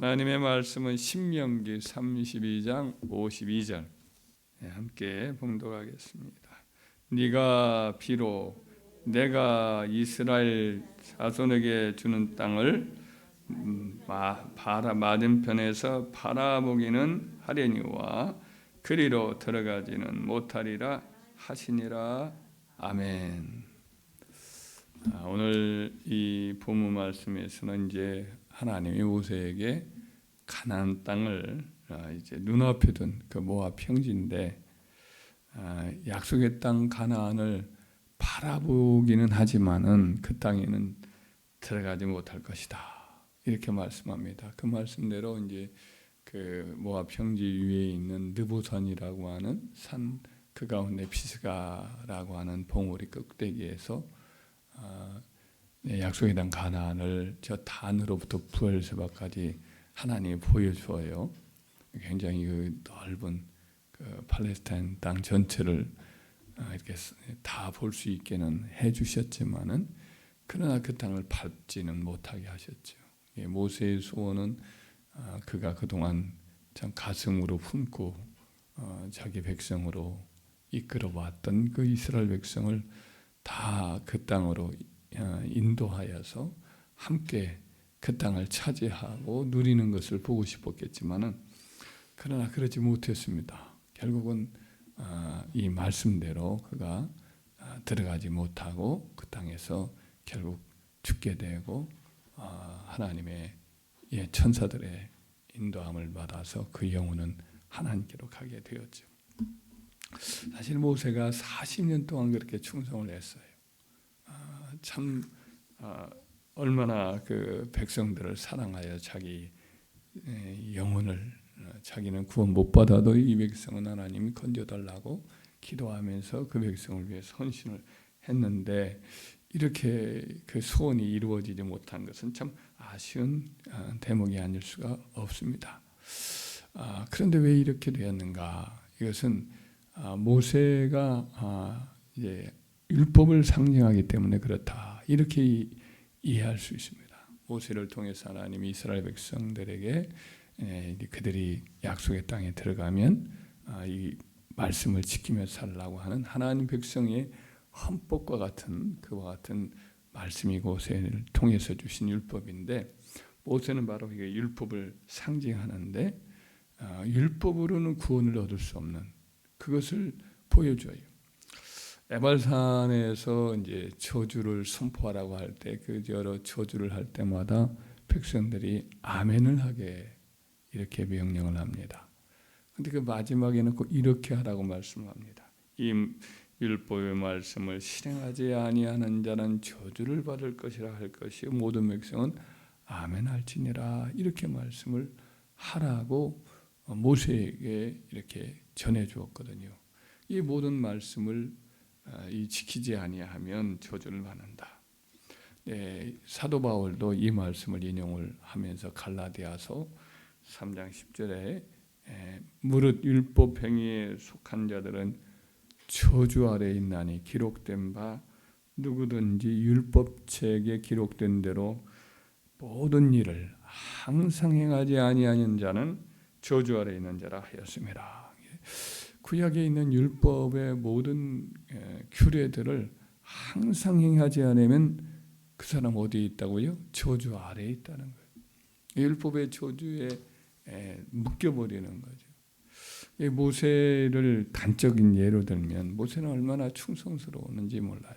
하나님의 말씀은 신명기 32장 52절 함께 봉독하겠습니다. 네가 비록 내가 이스라엘 자손에게 주는 땅을 맞은편에서 바라보기는 하려니와 그리로 들어가지는 못하리라 하시니라. 아멘. 오늘 이 본문 말씀에서는 이제 하나님이 모세에게 가나안 땅을 이제 눈앞에 둔 그 모압 평지인데 약속의 땅 가나안을 바라보기는 하지만은 그 땅에는 들어가지 못할 것이다 이렇게 말씀합니다. 그 말씀대로 이제 그 모압 평지 위에 있는 느보산이라고 하는 산 그 가운데 피스가라고 하는 봉우리 꼭대기에서 약속의 땅 가나안을 저 단으로부터 부엘세바까지 하나님이 보여주어요. 굉장히 그 넓은 그 팔레스타인 땅 전체를 이렇게 다 볼 수 있게는 해주셨지만은 그러나 그 땅을 밟지는 못하게 하셨죠. 모세의 소원은 그가 그동안 참 가슴으로 품고 자기 백성으로 이끌어왔던 그 이스라엘 백성을 다 그 땅으로 인도하여서 함께 그 땅을 차지하고 누리는 것을 보고 싶었겠지만은 그러나 그러지 못했습니다. 결국은 이 말씀대로 그가 들어가지 못하고 그 땅에서 결국 죽게 되고 하나님의 천사들의 인도함을 받아서 그 영혼은 하나님께로 가게 되었죠. 사실 모세가 40년 동안 그렇게 충성을 했어요. 참 얼마나 그 백성들을 사랑하여 자기 영혼을 자기는 구원 못 받아도 이 백성은 하나님이 건져달라고 기도하면서 그 백성을 위해 헌신을 했는데 이렇게 그 소원이 이루어지지 못한 것은 참 아쉬운 대목이 아닐 수가 없습니다. 그런데 왜 이렇게 되었는가? 이것은 모세가 이제 율법을 상징하기 때문에 그렇다 이렇게 이해할 수 있습니다. 모세를 통해서 하나님이 이스라엘 백성들에게 그들이 약속의 땅에 들어가면 이 말씀을 지키며 살라고 하는 하나님 백성의 헌법과 같은 그와 같은 말씀이 모세를 통해서 주신 율법인데 모세는 바로 이게 율법을 상징하는데 율법으로는 구원을 얻을 수 없는 그것을 보여줘요. 에발산에서 이제 저주를 선포하라고 할 때 그 여러 저주를 할 때마다 백성들이 아멘을 하게 이렇게 명령을 합니다. 그런데 그 마지막에는 꼭 이렇게 하라고 말씀합니다. 이 율법의 말씀을 실행하지 아니하는 자는 저주를 받을 것이라 할 것이요 모든 백성은 아멘할지니라 이렇게 말씀을 하라고 모세에게 이렇게 전해 주었거든요. 이 모든 말씀을 지키지 아니하면 저주를 받는다. 사도 바울도 이 말씀을 인용을 하면서 갈라디아서 3장 10절에 무릇 율법 행위에 속한 자들은 저주 아래에 있나니 기록된 바 누구든지 율법책에 기록된 대로 모든 일을 항상 행하지 아니하는 자는 저주 아래에 있는 자라 하였습니다. 구약에 있는 율법의 모든 규례들을 항상 행하지 않으면 그 사람 어디에 있다고요? 저주 아래에 있다는 거예요. 율법의 저주에 묶여버리는 거죠. 모세를 단적인 예로 들면 모세는 얼마나 충성스러웠는지 몰라요.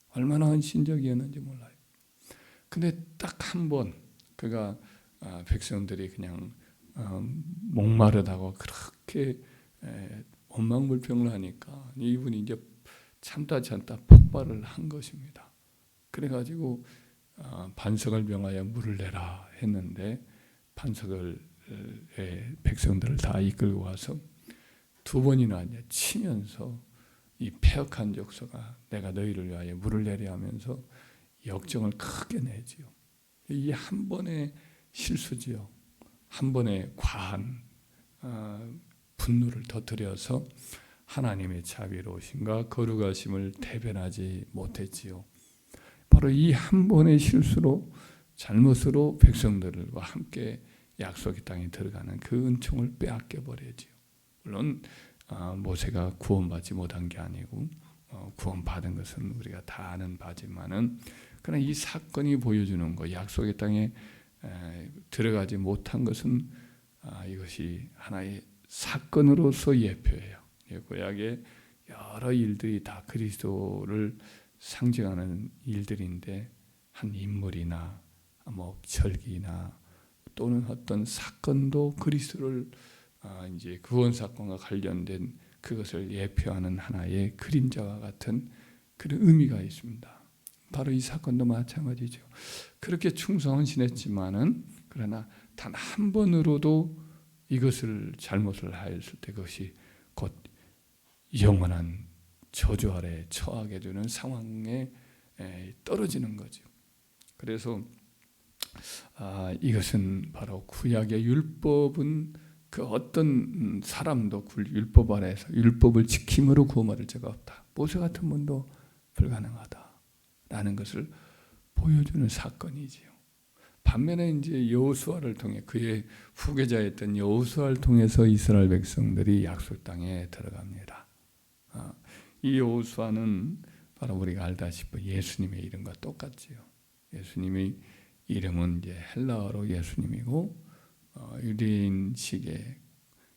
얼마나 헌신적이었는지 몰라요. 근데 딱 한 번 그가 백성들이 그냥 목마르다고 그렇게 원망불평을 하니까 이분이 이제 참다 폭발을 한 것입니다. 그래가지고 반석을 명하여 물을 내라 했는데 반석을 백성들을 다 이끌고 와서 두 번이나 이제 치면서 이 패역한 족속아 내가 너희를 위하여 물을 내려 하면서 역정을 크게 내지요. 이 한 번의 실수지요. 한 번의 과한 분노를 터뜨려서 하나님의 자비로우심과 거룩하심을 대변하지 못했지요. 바로 이 한 번의 실수로 잘못으로 백성들과 함께 약속의 땅에 들어가는 그 은총을 빼앗겨 버리지요. 물론 모세가 구원받지 못한 게 아니고 구원받은 것은 우리가 다 아는 바지만은, 그러나 이 사건이 보여주는 것, 약속의 땅에 들어가지 못한 것은 이것이 하나의 사건으로서 예표예요. 구약의 여러 일들이 다 그리스도를 상징하는 일들인데, 한 인물이나 뭐 절기나 또는 어떤 사건도 그리스도를 이제 구원 사건과 관련된 그것을 예표하는 하나의 그림자와 같은 그런 의미가 있습니다. 바로 이 사건도 마찬가지죠. 그렇게 충성은 그러나 단 한 번으로도 이것을 잘못을 하였을 때 그것이 곧 영원한 저주 아래 처하게 되는 상황에 떨어지는 거죠. 그래서 이것은 바로 구약의 율법은 그 어떤 사람도 율법 아래에서 율법을 지킴으로 구원받을 자가 없다. 모세 같은 분도 불가능하다라는 것을 보여주는 사건이지요. 반면에 이제 여호수아를 통해 그의 후계자였던 여호수아를 통해서 이스라엘 백성들이 약속 땅에 들어갑니다. 이 여호수아는 바로 우리가 알다시피 예수님의 이름과 똑같지요. 예수님의 이름은 이제 헬라어로 예수님이고 유대인식의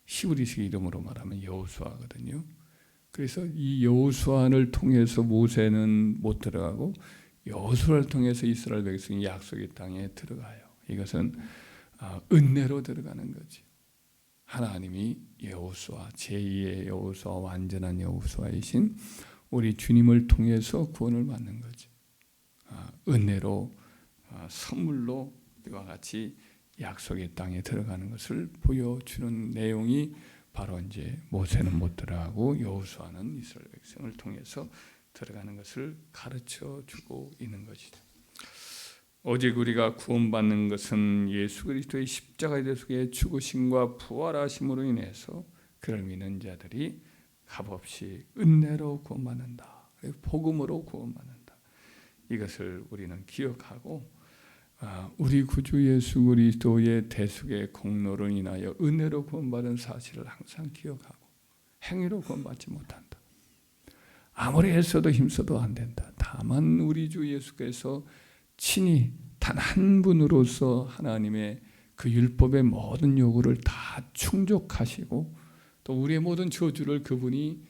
히브리식 이름으로 말하면 여호수아거든요. 그래서 이 여호수아를 통해서 모세는 못 들어가고 여호수아를 통해서 이스라엘 백성이 약속의 땅에 들어가요. 이것은 은혜로 들어가는 거지. 하나님이 여호수아, 제2의 여호수아, 완전한 여호수아이신 우리 주님을 통해서 구원을 받는 거지. 은혜로 선물로 이와 같이 약속의 땅에 들어가는 것을 보여주는 내용이 바로 이제 모세는 못 들어가고 여호수아는 이스라엘 백성을 통해서 들어가는 것을 가르쳐 주고 있는 것이죠. 오직 우리가 구원받는 것은 예수 그리스도의 십자가에 대해서 죽으심과 부활하심으로 인해서 그를 믿는 자들이 값없이 은혜로 구원받는다. 복음으로 구원받는다. 이것을 우리는 기억하고 우리 구주 예수 그리스도의 대속의 공로로 인하여 은혜로 구원받은 사실을 항상 기억하고 행위로 구원받지 못한다. 아무리 애써도 힘써도 안 된다. 다만 우리 주 예수께서 친히 단 한 분으로서 하나님의 그 율법의 모든 요구를 다 충족하시고 또 우리의 모든 저주를 그분이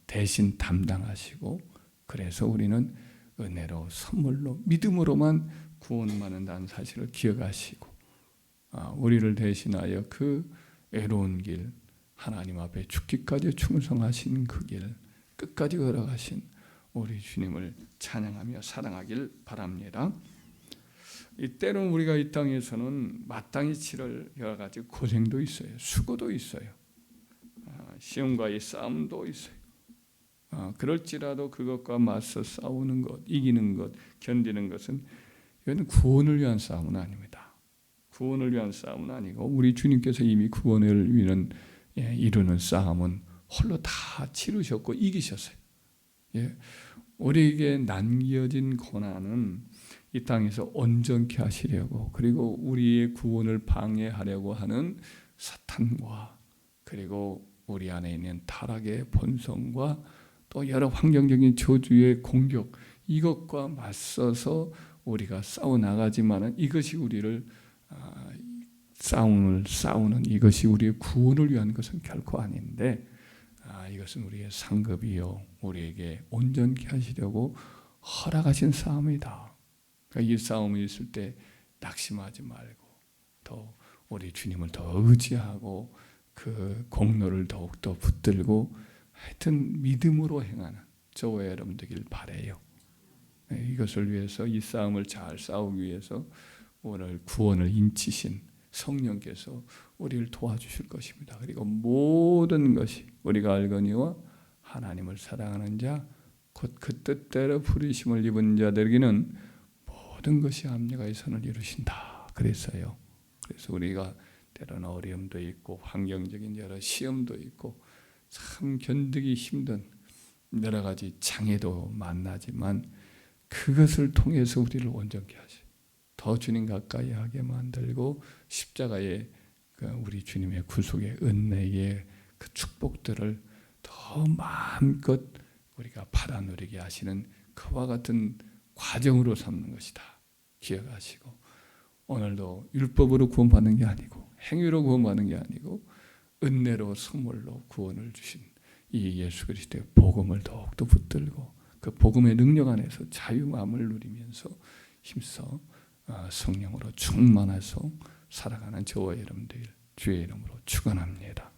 대신 담당하시고, 그래서 우리는 은혜로 선물로 믿음으로만 구원받는다는 사실을 기억하시고 우리를 대신하여 그 애로운 길, 하나님 앞에 죽기까지 충성하신 그 길 끝까지 걸어가신 우리 주님을 찬양하며 사랑하길 바랍니다. 때로는 우리가 이 땅에서는 마땅히 치를 여러 가지 고생도 있어요. 수고도 있어요. 시험과의 싸움도 있어요. 그럴지라도 그것과 맞서 싸우는 것, 이기는 것, 견디는 것은 이건 구원을 위한 싸움은 아닙니다. 구원을 위한 싸움은 아니고 우리 주님께서 이미 구원을 이루는 싸움은 홀로 다 치르셨고 이기셨어요. 우리에게 남겨진 고난은 이 땅에서 온전케 하시려고, 그리고 우리의 구원을 방해하려고 하는 사탄과 그리고 우리 안에 있는 타락의 본성과 또 여러 환경적인 저주의 공격, 이것과 맞서서 우리가 싸워나가지만 이것이 우리를 싸우는 이것이 우리의 구원을 위한 것은 결코 아닌데, 이것은 우리의 상급이요 우리에게 온전케 하시려고 허락하신 싸움이다. 그러니까 이 싸움이 있을 때 낙심하지 말고 더 우리 주님을 더 의지하고 그 공로를 더욱더 붙들고 하여튼 믿음으로 행하는 저와 여러분 되길 바라요. 이것을 위해서, 이 싸움을 잘 싸우기 위해서 오늘 구원을 인치신 성령께서 우리를 도와주실 것입니다. 그리고 모든 것이 우리가 알거니와 하나님을 사랑하는 자 곧 그 뜻대로 부르심을 입은 자들에게는 모든 것이 합력하여 선을 이루신다 그랬어요. 그래서 우리가 때로는 어려움도 있고 환경적인 여러 시험도 있고 참 견디기 힘든 여러 가지 장애도 만나지만 그것을 통해서 우리를 온전케 하셔요. 더 주님 가까이 하게 만들고 십자가의 우리 주님의 구속의 은혜의 그 축복들을 더 마음껏 우리가 받아 누리게 하시는 그와 같은 과정으로 삼는 것이다. 기억하시고 오늘도 율법으로 구원받는 게 아니고 행위로 구원받는 게 아니고 은혜로 선물로 구원을 주신 이 예수 그리스도의 복음을 더욱더 붙들고 그 복음의 능력 안에서 자유마음을 누리면서 힘써 성령으로 충만해서 살아가는 저와 여러분들 주의 이름으로 축원합니다.